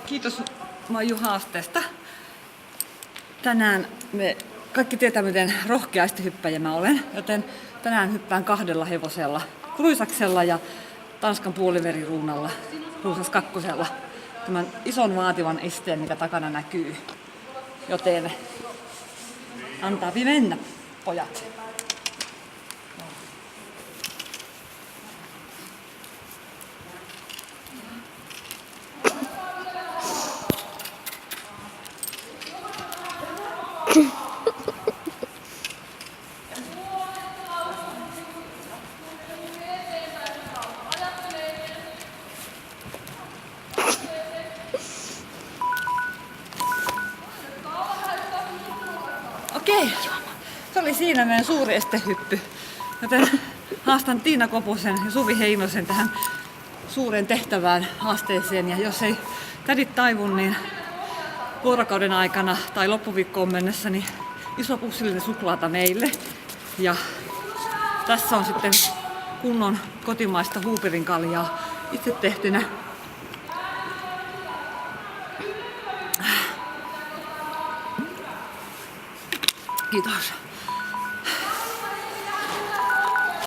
Kiitos Maiju haasteesta. Tänään me kaikki tietää, miten rohkea hyppäjä mä olen, joten tänään hyppään 2 hevosella, kruisaksella ja Tanskan puoliveriruunalla, ruusas 2. Tämän ison vaativan esteen, mikä takana näkyy. Joten antaa mennä, pojat. Okei, se oli siinä meidän suuri estehyppy. Joten haastan Tiina Koposen ja Suvi Heinosen tähän suureen tehtävään haasteeseen. Ja jos ei tädit taivu, niin vuorokauden aikana tai loppuviikkoon mennessä niin iso pussillinen suklaata meille. Ja tässä on sitten kunnon kotimaista huuperinkaljaa itse tehtynä. Kiitos.